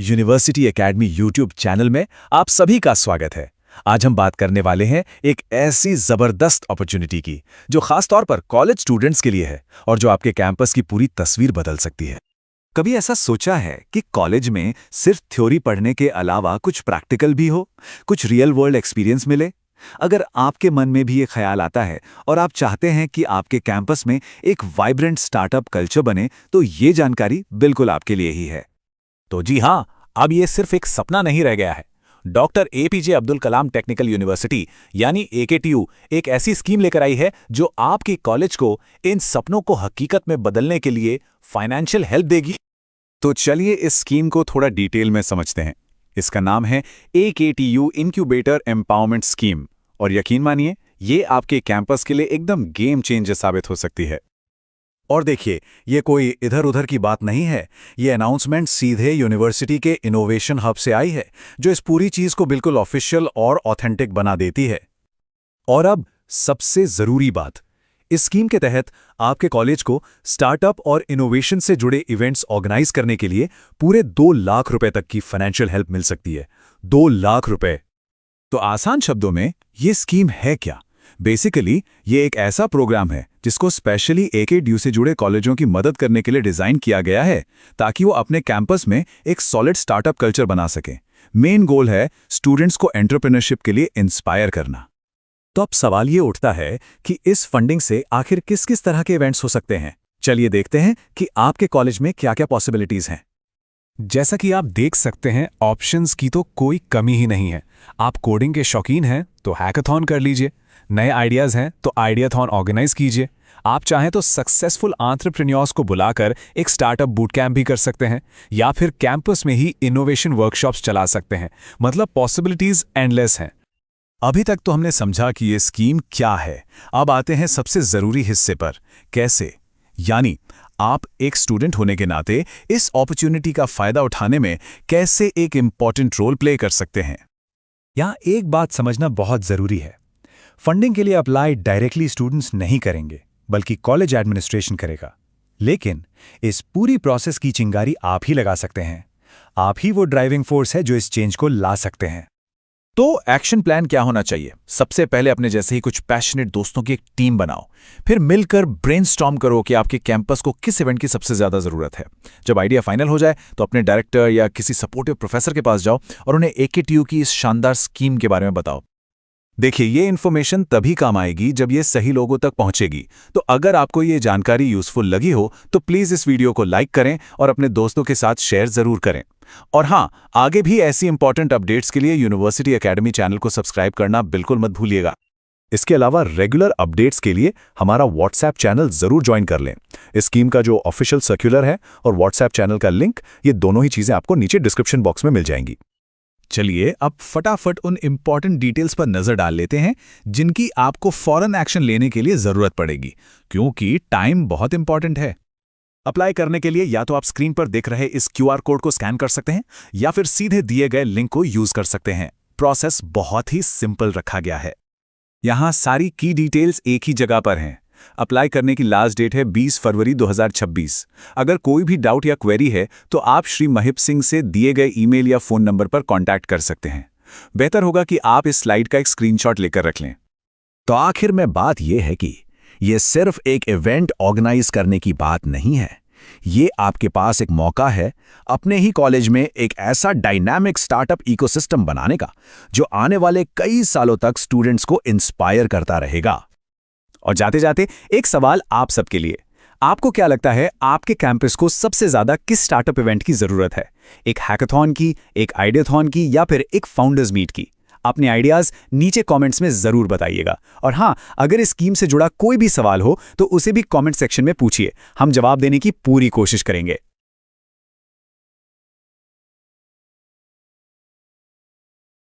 University academy YouTube channel में आप सभी का स्वागत है। आज हम बात करने वाले हैं एक ऐसी जबरदस्त अपॉर्चुनिटी की जो खास तौर पर कॉलेज स्टूडेंट्स के लिए है और जो आपके कैंपस की पूरी तस्वीर बदल सकती है। कभी ऐसा सोचा है कि कॉलेज में सिर्फ थ्योरी पढ़ने के अलावा कुछ प्रैक्टिकल भी हो, कुछ रियल वर्ल्ड एक्सपीरियंस मिले? अगर आपके मन में भी ये ख्याल आता है और आप चाहते हैं कि आपके कैंपस में एक वाइब्रेंट स्टार्टअप कल्चर बने, तो ये जानकारी बिल्कुल आपके लिए ही है। तो जी हाँ, अब ये सिर्फ एक सपना नहीं रह गया है। Doctor APJ Abdul Kalam technical university यानी एकेटीयू एक ऐसी स्कीम लेकर आई है जो आपके कॉलेज को इन सपनों को हकीकत में बदलने के लिए फाइनेंशियल हेल्प देगी। तो चलिए इस स्कीम को थोड़ा डिटेल में समझते हैं। इसका नाम है एकेटीयू इनक्यूबेटर एम्पावरमेंट स्कीम, और यकीन मानिए ये आपके कैंपस के लिए एकदम गेम चेंजर साबित हो सकती है। और देखिए, ये कोई इधर उधर की बात नहीं है। ये अनाउंसमेंट सीधे यूनिवर्सिटी के इनोवेशन हब से आई है, जो इस पूरी चीज को बिल्कुल ऑफिशियल और ऑथेंटिक बना देती है। और अब सबसे जरूरी बात, इस स्कीम के तहत आपके कॉलेज को स्टार्टअप और इनोवेशन से जुड़े इवेंट्स ऑर्गेनाइज करने के लिए पूरे 2 लाख रुपए तक की फाइनेंशियल हेल्प मिल सकती है। 2 लाख रुपए। तो आसान शब्दों में ये स्कीम है क्या? बेसिकली ये एक ऐसा प्रोग्राम है जिसको स्पेशली एकेटीयू से जुड़े कॉलेजों की मदद करने के लिए डिजाइन किया गया है, ताकि वो अपने कैंपस में एक सॉलिड स्टार्टअप कल्चर बना सकें। मेन गोल है स्टूडेंट्स को एंटरप्रेन्योरशिप के लिए इंस्पायर करना। तो अब सवाल ये उठता है कि इस फंडिंग से आखिर किस किस तरह के इवेंट्स हो सकते हैं। चलिए देखते हैं कि आपके कॉलेज में क्या क्या पॉसिबिलिटीज हैं। जैसा कि आप देख सकते हैं, ऑप्शंस की तो कोई कमी ही नहीं है। आप कोडिंग के शौकीन हैं तो हैकाथॉन कर लीजिए, नए आइडियाज़ हैं तो आइडियाथॉन ऑर्गेनाइज कीजिए। आप चाहें तो सक्सेसफुल एंटरप्रेन्योर्स को बुलाकर एक स्टार्टअप बूट कैंप भी कर सकते हैं, या फिर कैंपस में ही इनोवेशन वर्कशॉप्स चला सकते हैं। मतलब पॉसिबिलिटीज एंडलेस हैं। अभी तक तो हमने समझा कि ये स्कीम क्या है। अब आते हैं सबसे जरूरी हिस्से पर, कैसे। यानी आप एक स्टूडेंट होने के नाते इस अपॉर्चुनिटी का फायदा उठाने में कैसे एक इंपॉर्टेंट रोल प्ले कर सकते हैं। यहाँ एक बात समझना बहुत जरूरी है। फंडिंग के लिए अप्लाई डायरेक्टली स्टूडेंट्स नहीं करेंगे, बल्कि कॉलेज एडमिनिस्ट्रेशन करेगा। लेकिन इस पूरी प्रोसेस की चिंगारी आप ही लगा सकते हैं। आप ही वो ड्राइविंग फोर्स है जो इस चेंज को ला सकते हैं। तो एक्शन प्लान क्या होना चाहिए? सबसे पहले अपने जैसे ही कुछ पैशनेट दोस्तों की एक टीम बनाओ, फिर मिलकर ब्रेनस्टॉर्म करो कि आपके कैंपस को किस इवेंट की सबसे ज्यादा जरूरत है। जब आइडिया फाइनल हो जाए तो अपने डायरेक्टर या किसी सपोर्टिव प्रोफेसर के पास जाओ और उन्हें एकेटीयू की इस शानदार स्कीम के बारे में बताओ। देखिए, ये इन्फॉर्मेशन तभी काम आएगी जब ये सही लोगों तक पहुंचेगी। तो अगर आपको ये जानकारी यूजफुल लगी हो तो प्लीज इस वीडियो को लाइक करें और अपने दोस्तों के साथ शेयर जरूर करें। और हाँ, आगे भी ऐसी इंपॉर्टेंट अपडेट्स के लिए यूनिवर्सिटी एकेडमी चैनल को सब्सक्राइब करना बिल्कुल मत भूलिएगा। इसके अलावा रेगुलर अपडेट्स के लिए हमारा व्हाट्सएप चैनल जरूर ज्वाइन कर लें। इस स्कीम का जो ऑफिशियल सर्कुलर है और व्हाट्सएप चैनल का लिंक, ये दोनों ही चीजें आपको नीचे डिस्क्रिप्शन बॉक्स में मिल जाएंगी। चलिए अब फटाफट उन इंपॉर्टेंट डिटेल्स पर नजर डाल लेते हैं जिनकी आपको फौरन एक्शन लेने के लिए जरूरत पड़ेगी, क्योंकि टाइम बहुत इंपॉर्टेंट है। अप्लाई करने के लिए या तो आप स्क्रीन पर देख रहे इस क्यूआर कोड को स्कैन कर सकते हैं या फिर सीधे दिए गए लिंक को यूज कर सकते हैं। प्रोसेस बहुत ही सिंपल रखा गया है। यहाँ सारी की डिटेल्स एक ही जगह पर हैं। अप्लाई करने की लास्ट डेट है 20 फरवरी 2026। अगर कोई भी डाउट या क्वेरी है तो आप श्री महिप सिंह से दिए गए ईमेल या फोन नंबर पर कांटेक्ट कर सकते हैं। बेहतर होगा कि आप इस स्लाइड का एक स्क्रीनशॉट लेकर रख लें। तो आखिर में बात यह है कि ये सिर्फ एक इवेंट ऑर्गेनाइज करने की बात नहीं है। ये आपके पास एक मौका है अपने ही कॉलेज में एक ऐसा डायनामिक स्टार्टअप इकोसिस्टम बनाने का जो आने वाले कई सालों तक स्टूडेंट्स को इंस्पायर करता रहेगा। और जाते जाते एक सवाल आप सबके लिए, आपको क्या लगता है आपके कैंपस को सबसे ज्यादा किस स्टार्टअप इवेंट की जरूरत है? एक हैकाथॉन की, एक आइडियाथॉन की, या फिर एक फाउंडर्स मीट की? अपने आइडियाज नीचे कमेंट्स में जरूर बताइएगा। और हाँ, अगर इस स्कीम से जुड़ा कोई भी सवाल हो तो उसे भी कमेंट सेक्शन में पूछिए, हम जवाब देने की पूरी कोशिश करेंगे।